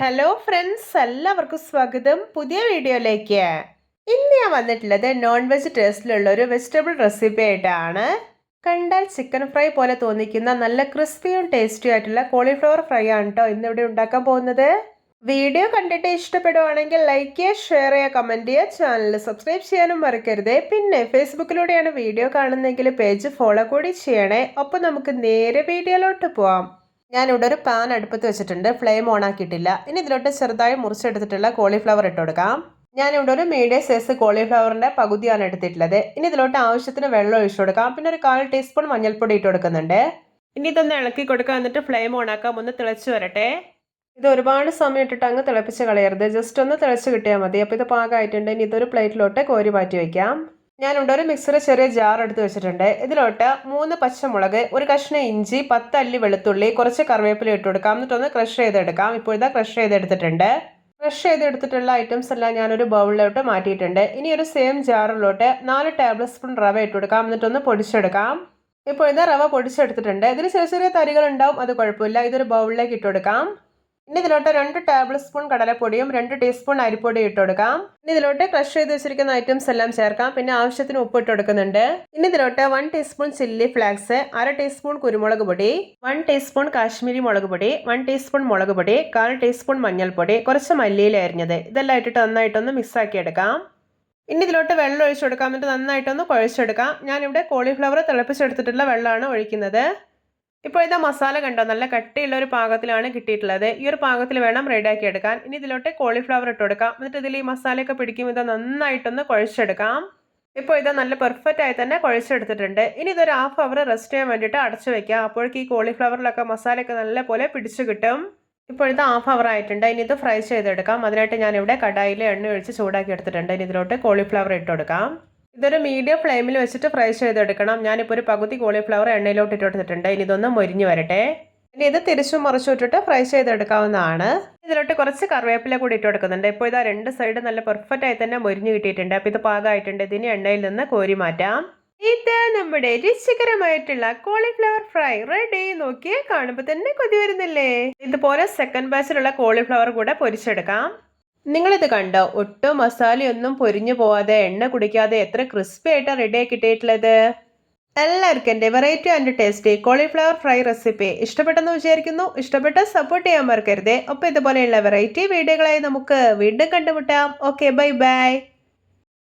Hello friends, എല്ലാവർക്കും സ്വാഗതം പുതിയ വീഡിയോയിലേക്ക്. ഇന്ന് ഞാൻ വന്നിട്ടുള്ളത് നോൺ വെജ് ടേസ്റ്റിലുള്ള ഒരു വെജിറ്റബിൾ റെസിപ്പി ആയിട്ടാണ്. കണ്ടാൽ ചിക്കൻ ഫ്രൈ പോലെ തോന്നിക്കുന്ന നല്ല ക്രിസ്പിയും ടേസ്റ്റിയും ആയിട്ടുള്ള കോളിഫ്ലവർ ഫ്രൈ ആണ് കേട്ടോ ഇന്നിവിടെ ഉണ്ടാക്കാൻ പോകുന്നത്. വീഡിയോ കണ്ടിട്ട് ഇഷ്ടപ്പെടുവാണെങ്കിൽ ലൈക്ക് ചെയ്യുക, ഷെയർ ചെയ്യുക, കമൻറ്റ് ചെയ്യുക, ചാനൽ സബ്സ്ക്രൈബ് ചെയ്യാനും മറക്കരുത്. പിന്നെ ഫേസ്ബുക്കിലൂടെയാണ് വീഡിയോ കാണുന്നതെങ്കിൽ പേജ് ഫോളോ കൂടി ചെയ്യണേ. അപ്പോൾ നമുക്ക് നേരെ വീഡിയോയിലോട്ട് പോവാം. ഞാനിവിടെ ഒരു പാൻ അടുപ്പത്ത് വെച്ചിട്ടുണ്ട്, ഫ്ലെയിം ഓൺ ആക്കിയിട്ടില്ല. ഇനി ഇതിലോട്ട് ചെറുതായി മുറിച്ചെടുത്തിട്ടുള്ള കോളിഫ്ലവർ ഇട്ട് കൊടുക്കാം. ഞാനിവിടെ ഒരു മീഡിയം സൈസ് കോളിഫ്ലവറിന്റെ പകുതിയാണ് എടുത്തിട്ടുള്ളത്. ഇനി ഇതിലോട്ട് ആവശ്യത്തിന് വെള്ളം ഒഴിച്ചു കൊടുക്കാം. പിന്നെ ഒരു 1/4 ടീസ്പൂൺ മഞ്ഞൾപ്പൊടി ഇട്ട് കൊടുക്കുന്നുണ്ട്. ഇനി ഇതൊന്ന് ഇളക്കി കൊടുക്കാം. എന്നിട്ട് ഫ്ലെയിം ഓൺ ആക്കാം, ഒന്ന് തിളച്ച് വരട്ടെ. ഇത് ഒരുപാട് സമയം ഇട്ടിട്ട് അങ്ങ് തിളപ്പിച്ച് കളയരുത്, ജസ്റ്റ് ഒന്ന് തിളച്ച് കിട്ടിയാൽ മതി. അപ്പോൾ ഇത് പാകമായിട്ടുണ്ട്. ഇനി ഇതൊരു പ്ലേറ്റിലോട്ട് കോരി മാറ്റി വയ്ക്കാം. ഞാനിവിടെ ഒരു മിക്സറി ചെറിയ ജാർ എടുത്ത് വെച്ചിട്ടുണ്ട്. ഇതിലോട്ട് 3 പച്ചമുളക്, ഒരു കഷ്ണം ഇഞ്ചി, 10 അല്ലി വെളുത്തുള്ളി, കുറച്ച് കറിവേപ്പില ഇട്ട് കൊടുക്കാം. എന്നിട്ടൊന്ന് ക്രഷ് ചെയ്തെടുക്കാം. ഇപ്പോൾ ഇതാ ക്രഷ് ചെയ്തെടുത്തിട്ടുണ്ട്. ക്രഷ് ചെയ്തെടുത്തിട്ടുള്ള ഐറ്റംസ് എല്ലാം ഞാനൊരു ബൗളിലോട്ട് മാറ്റിയിട്ടുണ്ട്. ഇനി ഒരു സെയിം ജാറിലോട്ട് 4 ടേബിൾ സ്പൂൺ റവ ഇട്ട് കൊടുക്കാം. എന്നിട്ടൊന്ന് പൊടിച്ചെടുക്കാം. ഇപ്പോൾ ഇതാ റവ പൊടിച്ചെടുത്തിട്ടുണ്ട്. ഇതിൽ ചെറിയ ചെറിയ തരികൾ ഉണ്ടാവും, അത് കുഴപ്പമില്ല. ഇതൊരു ബൗളിലേക്ക് ഇട്ട് കൊടുക്കാം. ഇനി ഇതിലോട്ട് 2 ടേബിൾ സ്പൂൺ കടലപ്പൊടിയും 2 ടീസ്പൂൺ അരിപ്പൊടിയും ഇട്ട് കൊടുക്കാം. ഇനി ഇതിലോട്ട് ക്രഷ് ചെയ്ത് വെച്ചിരിക്കുന്ന ഐറ്റംസ് എല്ലാം ചേർക്കാം. പിന്നെ ആവശ്യത്തിന് ഉപ്പ് ഇട്ട് കൊടുക്കുന്നുണ്ട്. ഇനി ഇതിലോട്ട് 1 ടീസ്പൂൺ ചില്ലി ഫ്ലാക്സ്, 1/2 ടീസ്പൂൺ കുരുമുളക് പൊടി, 1 ടീസ്പൂൺ കാശ്മീരി മുളക് പൊടി, 1 ടീസ്പൂൺ മുളക് പൊടി, 1/4 ടീസ്പൂൺ മഞ്ഞൾപ്പൊടി, കുറച്ച് മല്ലിയില അരിഞ്ഞത്, ഇതെല്ലാം ഇട്ടിട്ട് നന്നായിട്ടൊന്ന് മിക്സ് ആക്കി എടുക്കാം. ഇനി ഇതിലോട്ട് വെള്ളം ഒഴിച്ചു കൊടുക്കാം. എന്നിട്ട് നന്നായിട്ടൊന്ന് കുഴച്ചെടുക്കാം. ഞാനിവിടെ കോളിഫ്ലവർ തിളപ്പിച്ചെടുത്തിട്ടുള്ള വെള്ളമാണ് ഒഴിക്കുന്നത്. ഇപ്പോൾ ഇതാ മസാല കണ്ടോ, നല്ല കട്ടിയുള്ള ഒരു പാകത്തിലാണ് കിട്ടിയിട്ടുള്ളത്. ഈ ഒരു പാകത്തിൽ വേണം റെഡിയാക്കി എടുക്കാൻ. ഇനി ഇതിലോട്ട് കോളിഫ്ലവർ ഇട്ട് കൊടുക്കാം. എന്നിട്ട് ഇതിൽ ഈ മസാലയൊക്കെ പിടിക്കും ഇത് നന്നായിട്ടൊന്ന് കുഴച്ചെടുക്കാം. ഇപ്പോൾ ഇത് നല്ല പെർഫെക്റ്റ് ആയി തന്നെ കുഴച്ചെടുത്തിട്ടുണ്ട്. ഇനി ഇതൊരു 1/2 അവർ റെസ്റ്റ് ചെയ്യാൻ വേണ്ടിയിട്ട് അടച്ചു വെക്കാം. അപ്പോഴേക്ക് ഈ കോളിഫ്ലവറിലൊക്കെ മസാലയൊക്കെ നല്ല പോലെ പിടിച്ചു കിട്ടും. ഇപ്പോൾ ഇത് 1/2 അവർ ആയിട്ടുണ്ട്. ഇനി ഇത് ഫ്രൈ ചെയ്തെടുക്കാം. അതിനായിട്ട് ഞാനിവിടെ കടായിൽ എണ്ണ ഒഴിച്ച് ചൂടാക്കി എടുത്തിട്ടുണ്ട്. ഇനി ഇതിലോട്ട് കോളിഫ്ലവർ ഇട്ട് കൊടുക്കാം. ഇതൊരു മീഡിയം ഫ്ലെയിമിൽ വെച്ചിട്ട് ഫ്രൈ ചെയ്തെടുക്കണം. ഞാനിപ്പോൾ ഒരു പകുതി കോളിഫ്ലവർ എണ്ണയിലോട്ട് ഇട്ടെടുത്തിട്ടുണ്ട്. ഇനി ഇതൊന്ന് മൊരിഞ്ഞ് വരട്ടെ. ഇനി ഇത് തിരിച്ചും മറിച്ചും ഇട്ടിട്ട് ഫ്രൈ ചെയ്തെടുക്കാവുന്നതാണ്. ഇതിലോട്ട് കുറച്ച് കറിവേപ്പില കൂടി ഇട്ട് കൊടുക്കുന്നുണ്ട്. ഇപ്പോൾ ഇതാ 2 സൈഡ് നല്ല പെർഫെക്റ്റ് ആയി തന്നെ മൊരിഞ്ഞ് കിട്ടിയിട്ടുണ്ട്. അപ്പോൾ ഇത് പാകമായിട്ടുണ്ട്. ഇതിന് എണ്ണയിൽ നിന്ന് കോരി മാറ്റാം. ഇത് നമ്മുടെ രുചികരമായിട്ടുള്ള കോളിഫ്ലവർ ഫ്രൈ റെഡി. നോക്കിയേ, കാണുമ്പോൾ തന്നെ കൊതി വരുന്നില്ലേ? ഇതുപോലെ സെക്കൻഡ് ബാച്ചിലുള്ള കോളിഫ്ലവർ കൂടെ പൊരിച്ചെടുക്കാം. നിങ്ങളിത് കണ്ടോ, ഒട്ടും മസാലയൊന്നും പൊരിഞ്ഞു പോവാതെ എണ്ണ കുടിക്കാതെ എത്ര ക്രിസ്പി ആയിട്ടാണ് റെഡിയായി കിട്ടിയിട്ടുള്ളത്. എല്ലാവർക്കും എൻ്റെ variety and tasty cauliflower fry recipe ഇഷ്ടപ്പെട്ടെന്ന് വിചാരിക്കുന്നു. ഇഷ്ടപ്പെട്ട സപ്പോർട്ട് ചെയ്യാൻ മറക്കരുതേ. അപ്പോൾ ഇതുപോലെയുള്ള വെറൈറ്റി വീഡിയോകളായി നമുക്ക് വീണ്ടും കണ്ടുമുട്ടാം. Okay, bye bye.